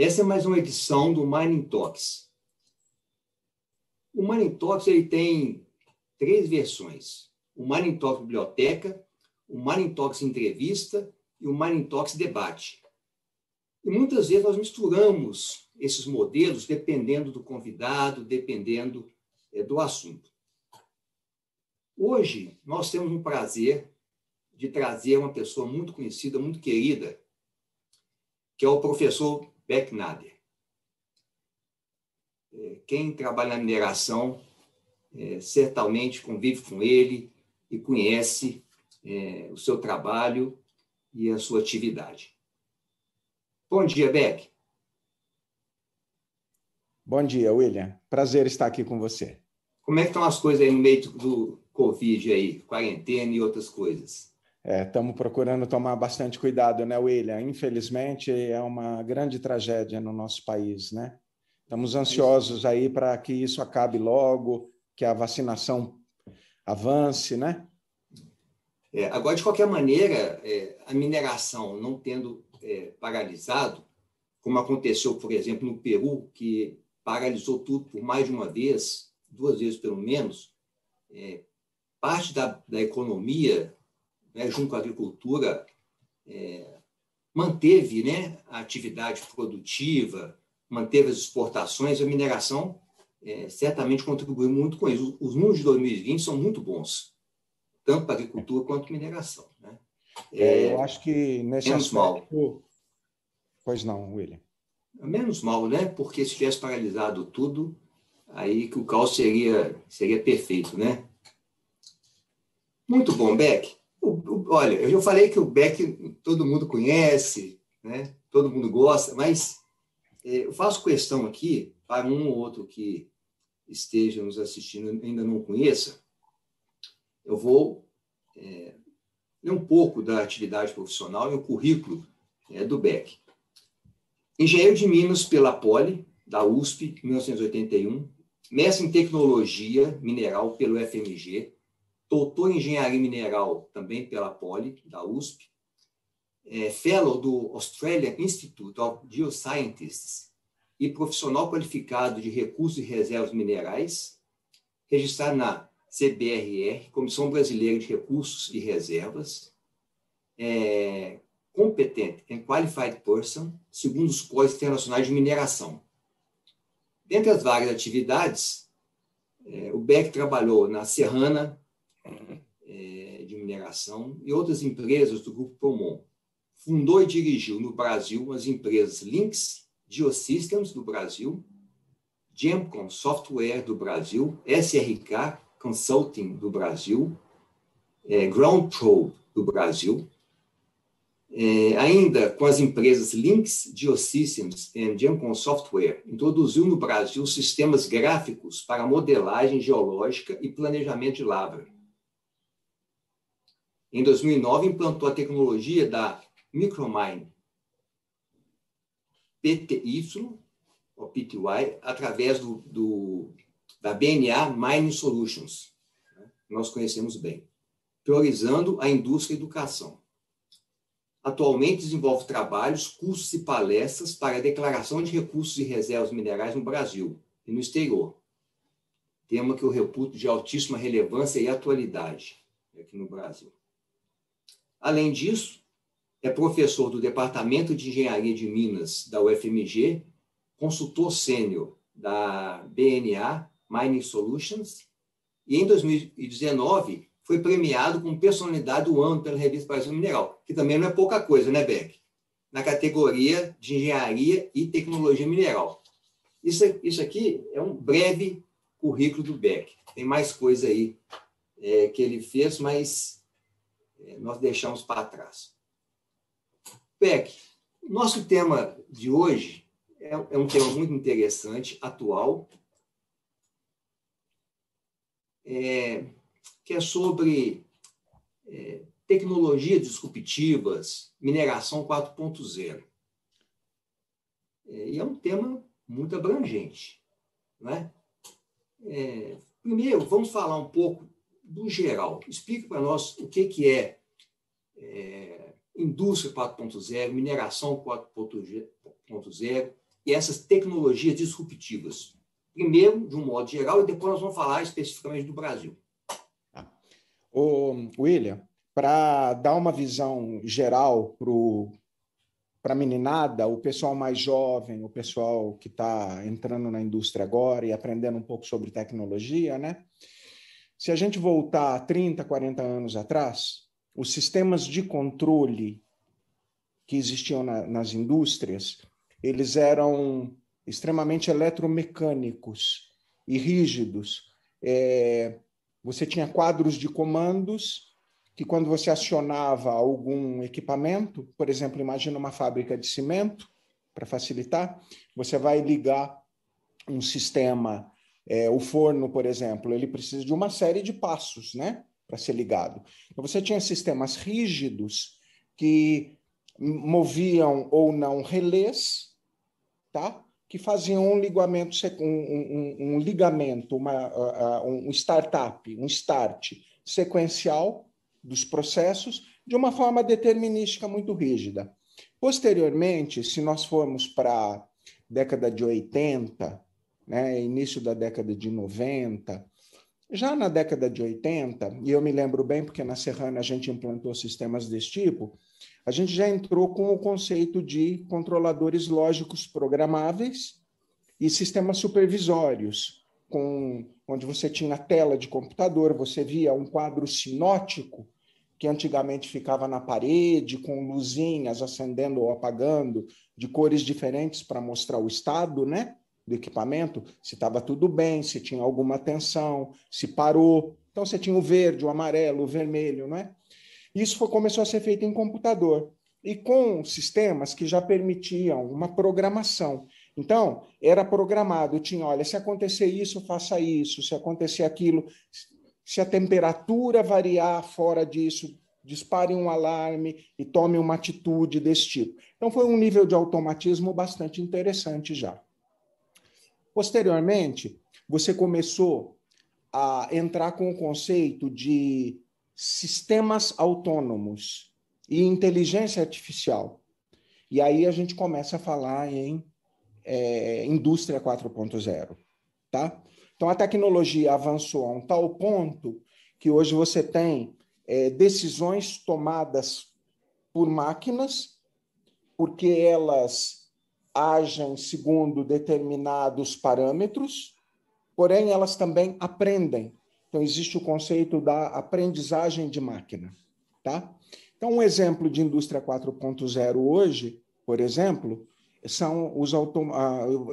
Essa é mais uma edição do Mining Talks. O Mining Talks ele tem 3 versões. O Mining Talks Biblioteca, o Mining Talks Entrevista e o Mining Talks Debate. E muitas vezes nós misturamos esses modelos dependendo do convidado, dependendo do assunto. Hoje, nós temos um prazer de trazer uma pessoa muito conhecida, muito querida, que é o professor Beck Nader. Quem trabalha na mineração certamente convive com ele e conhece o seu trabalho e a sua atividade. Bom dia, Beck. Bom dia, William. Prazer estar aqui com você. Como é que estão as coisas aí no meio do Covid, aí, quarentena e outras coisas? Estamos procurando tomar bastante cuidado, né, William? Infelizmente, é uma grande tragédia no nosso país, né? Estamos ansiosos aí para que isso acabe logo, que a vacinação avance, né? Agora, de qualquer maneira, a mineração não tendo paralisado, como aconteceu, por exemplo, no Peru, que paralisou tudo por mais de uma vez, 2 vezes pelo menos, parte da economia, junto com a agricultura, manteve, a atividade produtiva, manteve as exportações, a mineração certamente contribuiu muito com isso. Os números de 2020 são muito bons, tanto para a agricultura quanto para a mineração. Eu acho que nesse menos aspecto... mal. Pois não, William. Menos mal, porque se tivesse paralisado tudo, aí que o caos seria perfeito, Muito bom, Beck. Olha, eu já falei que o Beck todo mundo conhece, todo mundo gosta, mas eu faço questão aqui, para um ou outro que esteja nos assistindo e ainda não conheça, eu vou ler um pouco da atividade profissional e o currículo do Beck. Engenheiro de Minas pela Poli, da USP, em 1981, mestre em Tecnologia Mineral pelo FMG, doutor em Engenharia Mineral também pela Poli, da USP, fellow do Australian Institute of Geoscientists e profissional qualificado de recursos e reservas minerais, registrado na CBRR, Comissão Brasileira de Recursos e Reservas, competent and qualified person, segundo os códigos internacionais de mineração. Dentre as várias atividades, o Beck trabalhou na Serrana de mineração e outras empresas do Grupo Promon. Fundou e dirigiu no Brasil as empresas Lynx Geosystems do Brasil, Gemcom Software do Brasil, SRK Consulting do Brasil, GroundProbe do Brasil. Ainda com as empresas Lynx Geosystems e Gemcom Software, introduziu no Brasil sistemas gráficos para modelagem geológica e planejamento de lavra. Em 2009, implantou a tecnologia da Micromine PTY, ou PTY, através da BNA Mining Solutions, que nós conhecemos bem, priorizando a indústria e a educação. Atualmente desenvolve trabalhos, cursos e palestras para a declaração de recursos e reservas minerais no Brasil e no exterior. Tema que eu reputo de altíssima relevância e atualidade aqui no Brasil. Além disso, é professor do Departamento de Engenharia de Minas da UFMG, consultor sênior da BNA Mining Solutions e, em 2019, foi premiado como personalidade do ano pela revista Brasil Mineral, que também não é pouca coisa, Beck? Na categoria de Engenharia e Tecnologia Mineral. Isso aqui é um breve currículo do Beck. Tem mais coisa aí que ele fez, mas nós deixamos para trás. Beck, nosso tema de hoje é um tema muito interessante, atual, que é sobre tecnologias disruptivas, mineração 4.0. E é um tema muito abrangente. Primeiro, vamos falar um pouco do geral. Explica para nós o que é indústria 4.0, mineração 4.0, que é essas tecnologias disruptivas. Primeiro, de um modo geral, e depois nós vamos falar especificamente do Brasil. William, para dar uma visão geral para a meninada, o pessoal mais jovem, o pessoal que está entrando na indústria agora e aprendendo um pouco sobre tecnologia, né? Se a gente voltar 30, 40 anos atrás, os sistemas de controle que existiam nas indústrias, eles eram extremamente eletromecânicos e rígidos. Você tinha quadros de comandos que, quando você acionava algum equipamento, por exemplo, imagina uma fábrica de cimento, para facilitar, você vai ligar um sistema, o forno, por exemplo, ele precisa de uma série de passos, né, para ser ligado. Então, você tinha sistemas rígidos que moviam ou não relés, tá? Que faziam um ligamento, um startup, um start sequencial dos processos de uma forma determinística muito rígida. Posteriormente, se nós formos para a década de 80, né, início da década de 90, já na década de 80, e eu me lembro bem porque na Serrana a gente implantou sistemas desse tipo, a gente já entrou com o conceito de controladores lógicos programáveis e sistemas supervisórios, onde você tinha tela de computador, você via um quadro sinótico, que antigamente ficava na parede, com luzinhas acendendo ou apagando, de cores diferentes para mostrar o estado, né, do equipamento, se estava tudo bem, se tinha alguma tensão, se parou. Então, você tinha o verde, o amarelo, o vermelho, não é? Isso começou a ser feito em computador e com sistemas que já permitiam uma programação. Então, era programado, tinha, olha, se acontecer isso, faça isso, se acontecer aquilo, se a temperatura variar fora disso, dispare um alarme e tome uma atitude desse tipo. Então, foi um nível de automatismo bastante interessante já. Posteriormente, você começou a entrar com o conceito de sistemas autônomos e inteligência artificial. E aí a gente começa a falar em indústria 4.0, tá? Então, a tecnologia avançou a um tal ponto que hoje você tem decisões tomadas por máquinas, porque elas agem segundo determinados parâmetros, porém elas também aprendem. Então, existe o conceito da aprendizagem de máquina, tá? Então, um exemplo de indústria 4.0 hoje, por exemplo, são os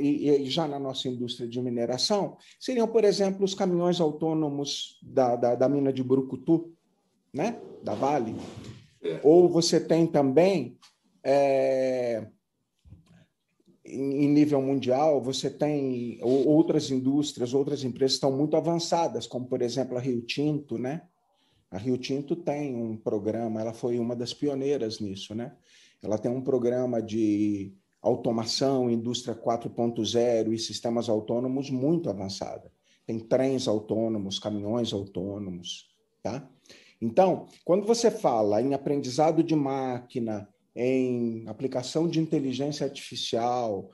e já na nossa indústria de mineração, seriam, por exemplo, os caminhões autônomos da mina de Brucutu, né? Da Vale. Ou você tem também, em nível mundial, você tem outras indústrias, outras empresas que estão muito avançadas, como, por exemplo, a Rio Tinto, né? A Rio Tinto tem um programa, ela foi uma das pioneiras nisso, né? Ela tem um programa de automação, indústria 4.0 e sistemas autônomos muito avançada. Tem trens autônomos, caminhões autônomos, tá? Então, quando você fala em aprendizado de máquina, em aplicação de inteligência artificial,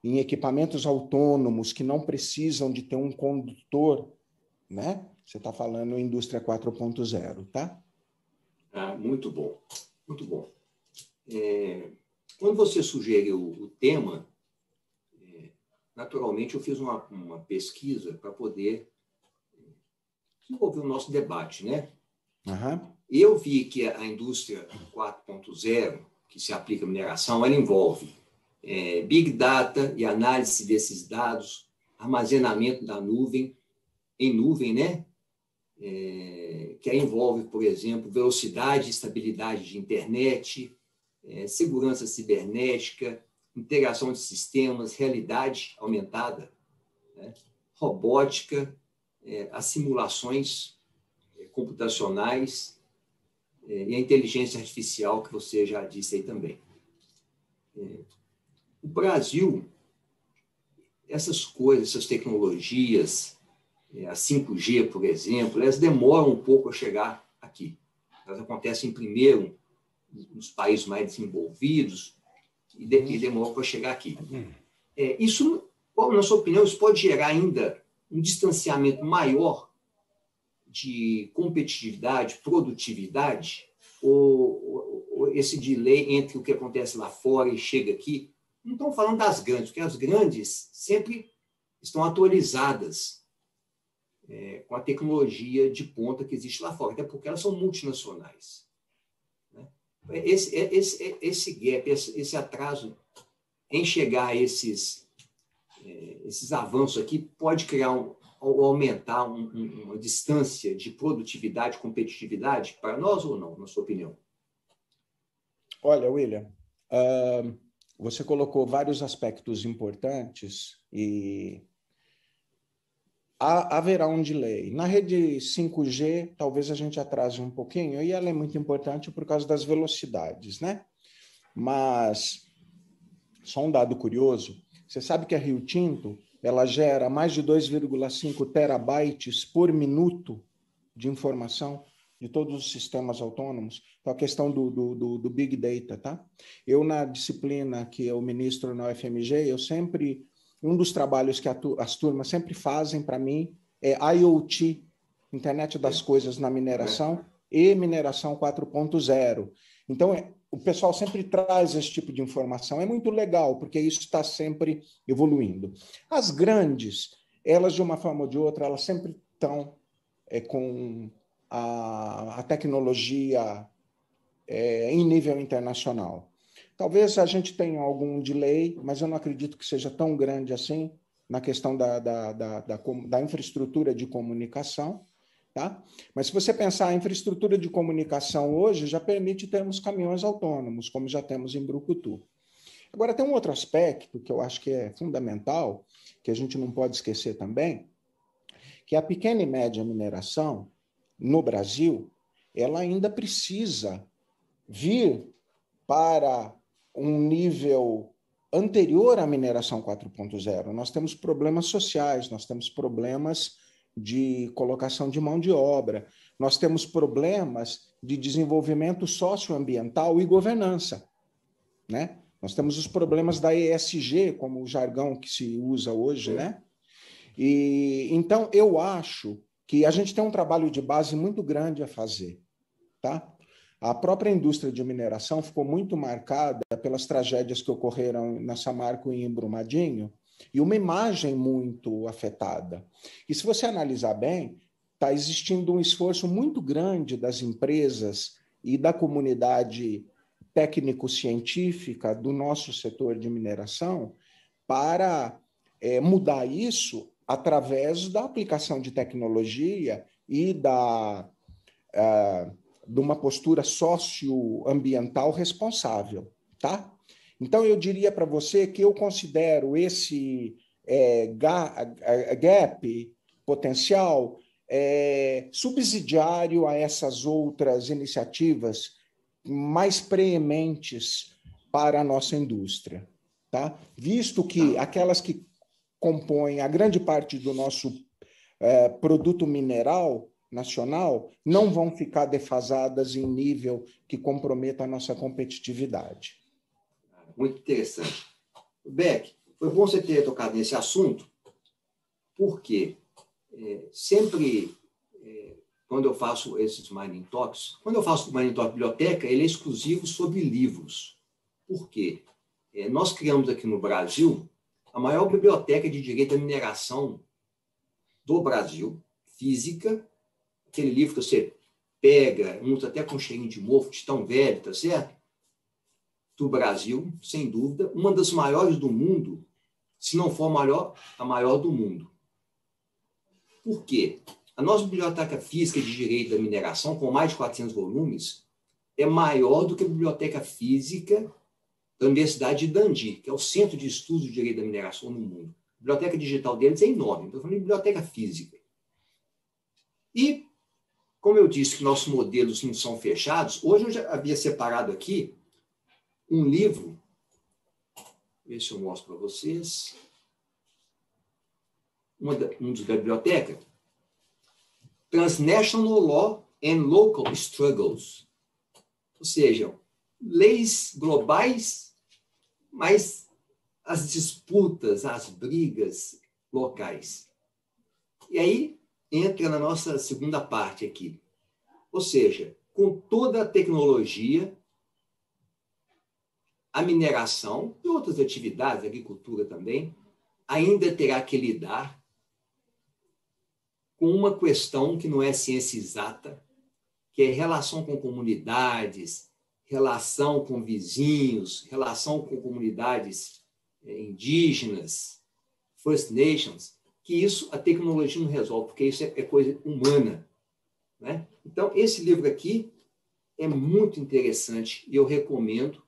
em equipamentos autônomos que não precisam de ter um condutor, né? Você está falando em indústria 4.0, tá? Muito bom, muito bom. Quando você sugeriu o tema, naturalmente eu fiz uma pesquisa para poder desenvolver o nosso debate, né? Uhum. Eu vi que a indústria 4.0, que se aplica à mineração, ela envolve Big Data e análise desses dados, armazenamento em nuvem, né? Que aí envolve, por exemplo, velocidade e estabilidade de internet, segurança cibernética, integração de sistemas, realidade aumentada, né? Robótica, as simulações computacionais e a inteligência artificial, que você já disse aí também. O Brasil, essas coisas, essas tecnologias, a 5G, por exemplo, elas demoram um pouco a chegar aqui. Elas acontecem primeiro nos países mais desenvolvidos, e demorou para chegar aqui. Isso, na sua opinião, isso pode gerar ainda um distanciamento maior de competitividade, produtividade, ou esse delay entre o que acontece lá fora e chega aqui? Não estamos falando das grandes, porque as grandes sempre estão atualizadas com a tecnologia de ponta que existe lá fora, até porque elas são multinacionais. Né? Esse gap, esse atraso em chegar a esses avanços aqui pode criar ou aumentar uma distância de produtividade, competitividade para nós ou não, na sua opinião? Olha, William, você colocou vários aspectos importantes e haverá um delay. Na rede 5G, talvez a gente atrase um pouquinho, e ela é muito importante por causa das velocidades, né? Mas, só um dado curioso, você sabe que a Rio Tinto ela gera mais de 2,5 terabytes por minuto de informação de todos os sistemas autônomos. Então, a questão do Big Data, tá? Eu, na disciplina que eu ministro na UFMG, um dos trabalhos que as turmas sempre fazem para mim é IoT, Internet das Coisas na mineração e mineração 4.0. Então, o pessoal sempre traz esse tipo de informação. É muito legal, porque isso está sempre evoluindo. As grandes, elas, de uma forma ou de outra, elas sempre estão com a tecnologia em nível internacional. Talvez a gente tenha algum delay, mas eu não acredito que seja tão grande assim na questão da infraestrutura de comunicação. Tá? Mas se você pensar, a infraestrutura de comunicação hoje já permite termos caminhões autônomos, como já temos em Brucutu. Agora, tem um outro aspecto que eu acho que é fundamental, que a gente não pode esquecer também, que a pequena e média mineração no Brasil, ela ainda precisa vir para um nível anterior à mineração 4.0. Nós temos problemas sociais, nós temos problemas de colocação de mão de obra, nós temos problemas de desenvolvimento socioambiental e governança, né? Nós temos os problemas da ESG, como o jargão que se usa hoje, né? E então eu acho que a gente tem um trabalho de base muito grande a fazer, tá? A própria indústria de mineração ficou muito marcada pelas tragédias que ocorreram na Samarco e em Brumadinho, e uma imagem muito afetada. E se você analisar bem, está existindo um esforço muito grande das empresas e da comunidade técnico-científica do nosso setor de mineração para mudar isso através da aplicação de tecnologia e de uma postura socioambiental responsável, tá? Então, eu diria para você que eu considero esse gap potencial subsidiário a essas outras iniciativas mais preementes para a nossa indústria, tá? Visto que aquelas que compõem a grande parte do nosso produto mineral nacional não vão ficar defasadas em nível que comprometa a nossa competitividade. Muito interessante. Beck, foi bom você ter tocado nesse assunto, porque sempre, quando eu faço esses Mining Talks, quando eu faço o Mining Talk Biblioteca, ele é exclusivo sobre livros. Por quê? Nós criamos aqui no Brasil a maior biblioteca de direito à mineração do Brasil, física, aquele livro que você pega, uns até com cheirinho de mofo, de tão velho, tá certo? Do Brasil, sem dúvida, uma das maiores do mundo, se não for a maior do mundo. Por quê? A nossa biblioteca física de direito da mineração, com mais de 400 volumes, é maior do que a biblioteca física da Universidade de Dundee, que é o centro de estudos de direito da mineração no mundo. A biblioteca digital deles é enorme, estou falando de biblioteca física. E, como eu disse que nossos modelos não são fechados, hoje eu já havia separado aqui um livro, ver se eu mostro para vocês, um dos da biblioteca, Transnational Law and Local Struggles, ou seja, leis globais mas as disputas, as brigas locais. E aí entra na nossa segunda parte aqui. Ou seja, com toda a tecnologia, a mineração e outras atividades, a agricultura também, ainda terá que lidar com uma questão que não é ciência exata, que é relação com comunidades, relação com vizinhos, relação com comunidades indígenas, First Nations, que isso a tecnologia não resolve, porque isso é coisa humana, né? Então, esse livro aqui é muito interessante e eu recomendo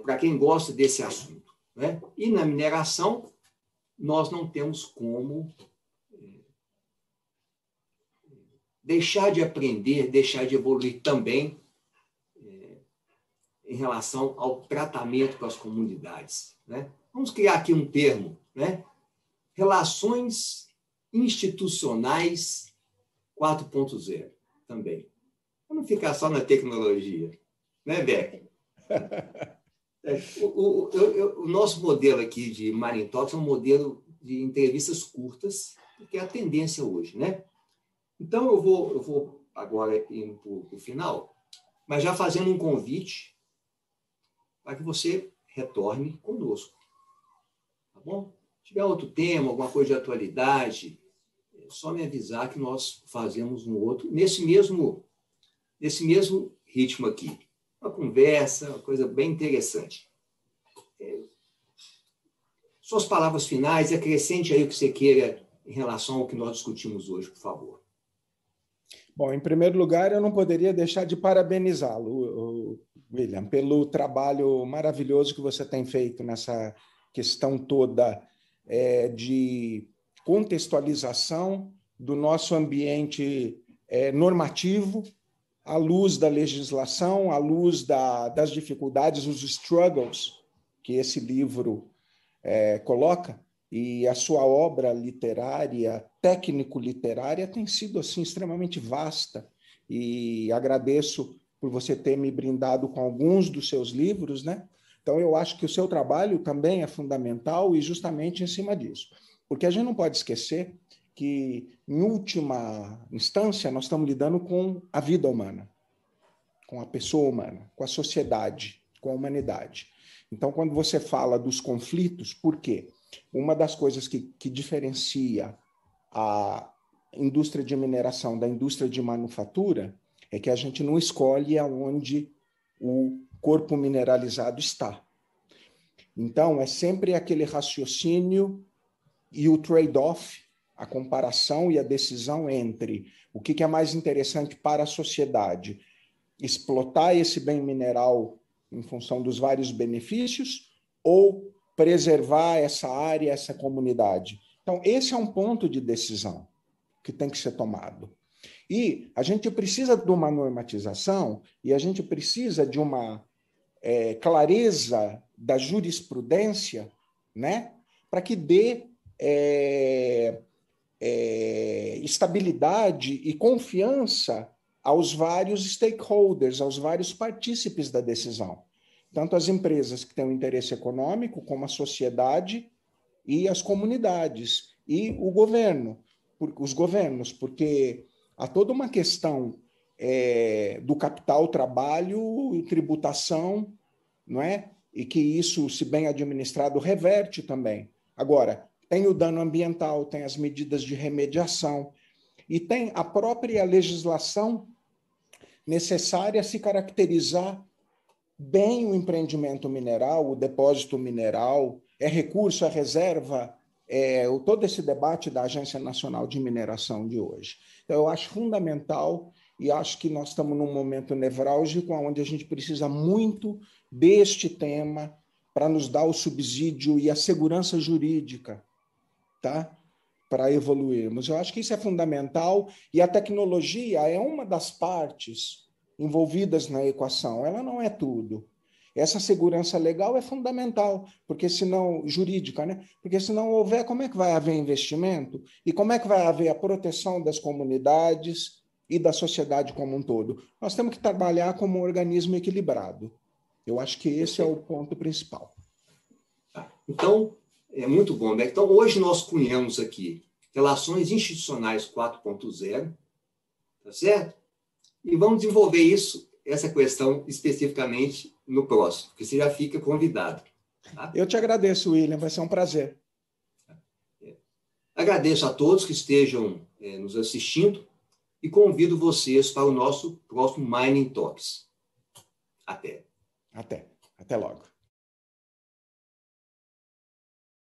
para quem gosta desse assunto, né? E na mineração, nós não temos como deixar de aprender, deixar de evoluir também em relação ao tratamento com as comunidades, né? Vamos criar aqui um termo, né? Relações institucionais 4.0 também. Para não ficar só na tecnologia, né, Beck? O nosso modelo aqui de Marine Talks é um modelo de entrevistas curtas, que é a tendência hoje, né? Então, eu vou agora ir para o final, mas já fazendo um convite para que você retorne conosco. Tá bom? Se tiver outro tema, alguma coisa de atualidade, é só me avisar que nós fazemos um outro, nesse mesmo ritmo aqui. Uma conversa, uma coisa bem interessante. Suas palavras finais, acrescente aí o que você queira em relação ao que nós discutimos hoje, por favor. Bom, em primeiro lugar, eu não poderia deixar de parabenizá-lo, William, pelo trabalho maravilhoso que você tem feito nessa questão toda de contextualização do nosso ambiente normativo, à luz da legislação, à luz das dificuldades, os struggles que esse livro coloca, e a sua obra literária, técnico-literária, tem sido assim extremamente vasta, e agradeço por você ter me brindado com alguns dos seus livros, né? Então, eu acho que o seu trabalho também é fundamental e justamente em cima disso. Porque a gente não pode esquecer que, em última instância, nós estamos lidando com a vida humana, com a pessoa humana, com a sociedade, com a humanidade. Então, quando você fala dos conflitos, por quê? Uma das coisas que diferencia a indústria de mineração da indústria de manufatura é que a gente não escolhe aonde o corpo mineralizado está. Então, é sempre aquele raciocínio e o trade-off, a comparação e a decisão entre o que é mais interessante para a sociedade, explotar esse bem mineral em função dos vários benefícios ou preservar essa área, essa comunidade. Então, esse é um ponto de decisão que tem que ser tomado. E a gente precisa de uma normatização e a gente precisa de uma clareza da jurisprudência, né, para que dê estabilidade e confiança aos vários stakeholders, aos vários partícipes da decisão. Tanto as empresas que têm um interesse econômico, como a sociedade e as comunidades, e o governo, os governos, porque há toda uma questão do capital, trabalho e tributação, não é? E que isso, se bem administrado, reverte também. Agora, tem o dano ambiental, tem as medidas de remediação e tem a própria legislação necessária a se caracterizar bem o empreendimento mineral, o depósito mineral, recurso, reserva, todo esse debate da Agência Nacional de Mineração de hoje. Então, eu acho fundamental e acho que nós estamos num momento nevrálgico onde a gente precisa muito deste tema para nos dar o subsídio e a segurança jurídica, tá? Para evoluirmos. Eu acho que isso é fundamental e a tecnologia é uma das partes envolvidas na equação. Ela não é tudo. Essa segurança legal é fundamental, porque senão, jurídica, né? Porque se não houver, como é que vai haver investimento? E como é que vai haver a proteção das comunidades e da sociedade como um todo? Nós temos que trabalhar como um organismo equilibrado. Eu acho que esse é o ponto principal. Tá. Então, é muito bom, né? Então, hoje nós cunhamos aqui Relações Institucionais 4.0, tá certo? E vamos desenvolver essa questão especificamente no próximo, porque você já fica convidado. Tá? Eu te agradeço, William, vai ser um prazer. Agradeço a todos que estejam nos assistindo e convido vocês para o nosso próximo Mining Talks. Até. Até logo.